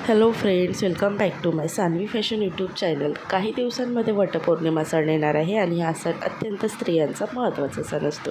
Hello friends, welcome back to my Saanvi fashion YouTube channel. काही दिवसांमध्ये वटपौर्णिमा सण येणार आहे आणि हा सण अत्यंत स्त्रियांचा महत्त्वाचा सण असतो.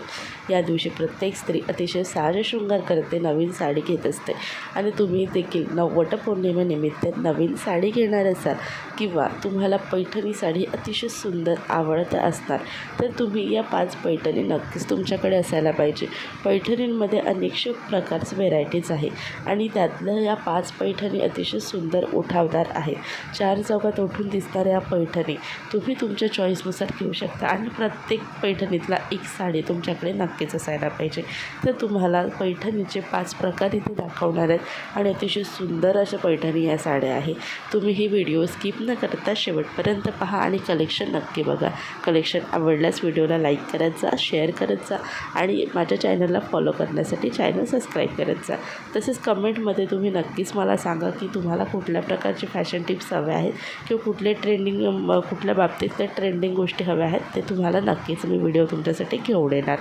या दिवशी प्रत्येक स्त्री अतिशय साजशृंगार करते, नवीन साडी घेत असते आणि तुम्ही देखील वटपौर्णिमेनिमित्त नवीन साडी घेणार असाल किंवा तुम्हाला पैठणी साडी अतिशय सुंदर आवडत असणार तर तुम्ही या 5 पैठणी नक्कीच तुमच्याकडे असायला पाहिजे. पैठणींमध्ये अनेक प्रकारचे व्हेरायटीज आहे आणि त्यातलं या 5 पैठणी अतिशय सुंदर उठावदार आहे. 4 चौकात उठून दिसणाऱ्या पैठणी तुम्ही तुमच्या चॉईसनुसार घेऊ शकता आणि प्रत्येक पैठणीतला एक साडी तुमच्याकडे नक्कीच असायला पाहिजे. तर तुम्हाला पैठणीचे 5 प्रकार इथे दाखवणार आहेत आणि अतिशय सुंदर अशा पैठणी या साड्या आहे. तुम्ही ही व्हिडिओ स्किप न करता शेवटपर्यंत पहा आणि कलेक्शन नक्की बघा. कलेक्शन आवडल्यास व्हिडिओला लाईक करत जा, शेअर करत जा आणि माझ्या चॅनलला फॉलो करण्यासाठी चॅनल सबस्क्राईब करत जा. तसेच कमेंटमध्ये तुम्ही नक्कीच मला सांगा की तुम्हाला कुठल्या प्रकारचे फॅशन टिप्स हवे आहेत किंवा कुठल्या बाबतीतल्या ट्रेंडिंग गोष्टी हव्या आहेत ते तुम्हाला नक्कीच मी व्हिडिओ तुमच्यासाठी घेऊन येणार.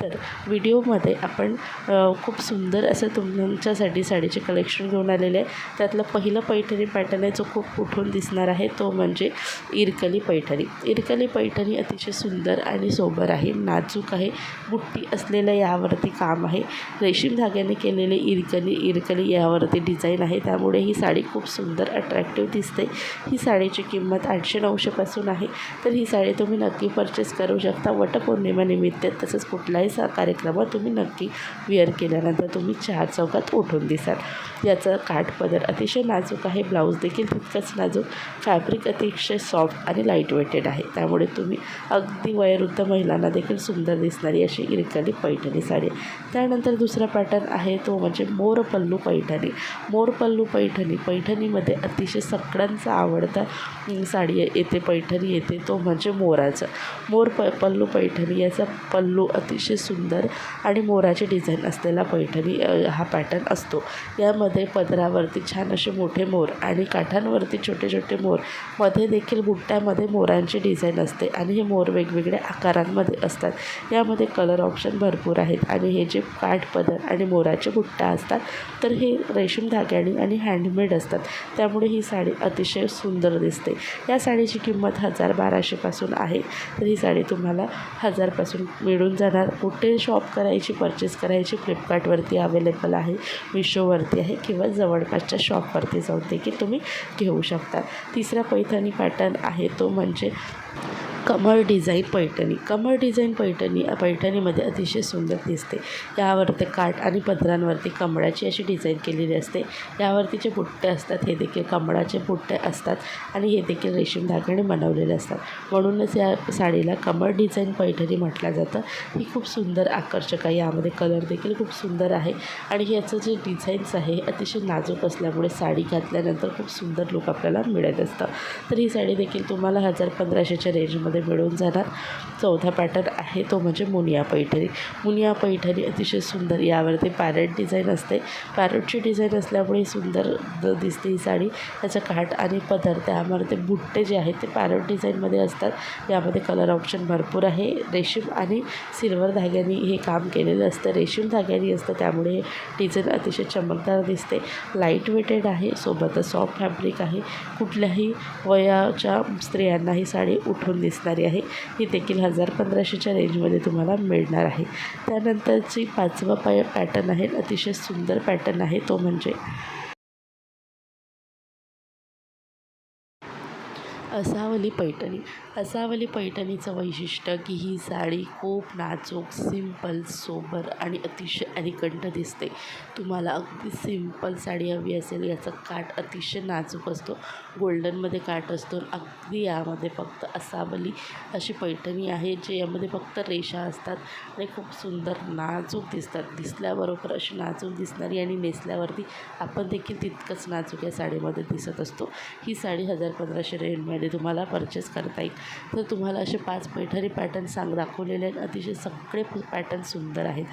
तर व्हिडिओमध्ये आपण खूप सुंदर असं तुमच्यासाठी साडीचे कलेक्शन घेऊन आलेले आहे. त्यातलं पहिलं पैठणी पॅटर्न आहे जो खूप उठून दिसणार आहे तो म्हणजे इरकली पैठणी. इरकली पैठणी अतिशय सुंदर आणि सोबर आहे, नाजूक आहे, बुट्टी असलेलं यावरती काम आहे, रेशीम धाग्याने केलेले इरकली यावरती डिझाईन आहे. त्यामुळे ही साडी खूप सुंदर अट्रॅक्टिव्ह दिसते. ही साडीची किंमत 800-900 पासून आहे. तर ही साडी तुम्ही नक्की परचेस करू शकता वटपौर्णिमेनिमित्त. तसंच कुठल्याही कार्यक्रमात तुम्ही नक्की वेअर केल्यानंतर तुम्ही 4 चौकात उठून दिसाल. याचा काठपदर अतिशय नाजूक आहे, ब्लाऊज देखील तितकंच नाजूक, फॅब्रिक अतिशय सॉफ्ट आणि लाईट वेटेड आहे. त्यामुळे तुम्ही अगदी वयोवृद्ध महिलांना देखील सुंदर दिसणारी अशी इरकली पैठणी साडी. त्यानंतर दुसरा पॅटर्न आहे तो म्हणजे मोरपल्लू पैठणी. मोरपल्लू पैठणीमध्ये अतिशय सगळ्यांचा आवडता साडी येते, पैठणी येते तो म्हणजे मोराचं. पल्लू पैठणी. याचा पल्लू अतिशय सुंदर आणि मोराचे डिझाईन असलेला पैठणी हा पॅटर्न असतो. यामध्ये पदरावरती छान असे मोठे मोर आणि काठांवरती छोटे छोटे मोर, मध्ये देखील बुट्ट्यामध्ये मोरांची डिझाईन असते आणि हे मोर वेगवेगळ्या आकारांमध्ये असतात. यामध्ये कलर ऑप्शन भरपूर आहेत आणि हे जे काठपदर आणि मोराचे बुट्ट्या असतात तर हे रेशीम धाग्याने आणि हँडमेड असतात. त्यामुळे ही साडी अतिशय सुंदर दिसते. या साडीची किंमत 1000-1200 पासून आहे. तर ही साडी तुम्हाला 1000 पासून मिळून जाणार. कुठे शॉप करायची, परचेस करायची, फ्लिपकार्टवरती अवेलेबल आहे, मिशोवरती आहे किंवा जवळपासच्या शॉपवरती जाऊन देखील तुम्ही घेऊ शकता. तिसरा पैठणी पॅटर्न आहे तो म्हणजे कमळ डिझाईन पैठणी. कमळ डिझाईन पैठणीमध्ये अतिशय सुंदर दिसते. यावरती काठ आणि पदरांवरती कमळाची अशी डिझाईन केलेली असते. यावरती जे बुट्टे असतात हे देखील कमळाचे बुट्टे असतात आणि हे देखील रेशीम धाग्याने बनवलेले असतात. म्हणूनच या साडीला कमळ डिझाईन पैठणी म्हटलं जातं. ही खूप सुंदर आकर्षक आहे. यामध्ये कलर देखील खूप सुंदर आहे आणि याचं जे डिझाईन्स आहे अतिशय नाजूक असल्यामुळे साडी घातल्यानंतर खूप सुंदर लुक आपल्याला मिळत असतं. तर ही साडी देखील तुम्हाला 1000-1500च्या रेंजमध्ये मिळून जाणार. चौथा पॅटर्न आहे तो म्हणजे मुनिया पैठणी. मुनिया पैठणी अतिशय सुंदर. यावरती पॅरेट डिझाईन असते. पॅरेटची डिझाईन असल्यामुळे सुंदर दिसते ही साडी. याचं काठ आणि पदर त्यामध्ये बुट्टे जे आहेत ते पॅरेट डिझाईनमध्ये असतात. यामध्ये कलर ऑप्शन भरपूर आहे. रेशीम आणि सिल्वर धाग्याने हे काम केलेलं असतं, रेशीम धाग्याने असतं. त्यामुळे हे डिझाईन अतिशय चमकदार दिसते, लाईट वेटेड आहे, सोबतच सॉफ्ट फॅब्रिक आहे. कुठल्याही वयाच्या स्त्रियांना ही साडी उठून दिसणारी आहे. ही देखील 1000-1500च्या रेंजमध्ये तुम्हाला मिळणार आहे. त्यानंतरची 5वा पॅटर्न आहे, अतिशय सुंदर पॅटर्न आहे तो म्हणजे असावली पैठणी. असावली पैठणीचं वैशिष्ट्य की ही साडी खूप नाजूक, सिंपल, सोबर आणि अतिशय एलिगंट दिसते. तुम्हाला अगदी सिंपल साडी हवी असेल, याचा काठ अतिशय नाजूक असतो, गोल्डनमध्ये काठ असतो. अगदी यामध्ये फक्त असावली अशी पैठणी आहे जे यामध्ये फक्त रेषा असतात आणि खूप सुंदर नाजूक दिसतात. दिसल्याबरोबर अशी नाजूक दिसणारी आणि नेसल्यावरती आपण देखील तितकंच नाजूक या साडीमध्ये दिसत असतो. ही साडी 1000-1500 रेंजमध्ये तुम्हाला परचेस करता येईल. तर तुम्हाला असे 5 पैठणी पॅटर्न दाखवलेले आहेत. अतिशय सगळे पॅटर्न सुंदर आहेत.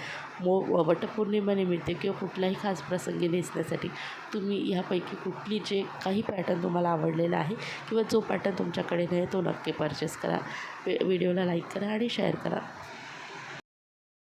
वटपौर्णिमेनिमित्त किंवा कुठल्याही खास प्रसंगी नेसण्यासाठी तुम्ही ह्यापैकी कुठली जे काही पॅटर्न तुम्हाला आवडलेला आहे किंवा जो पॅटर्न तुमच्याकडे नाही तो नक्की परचेस करा. व्हिडिओला लाईक करा आणि शेअर करा.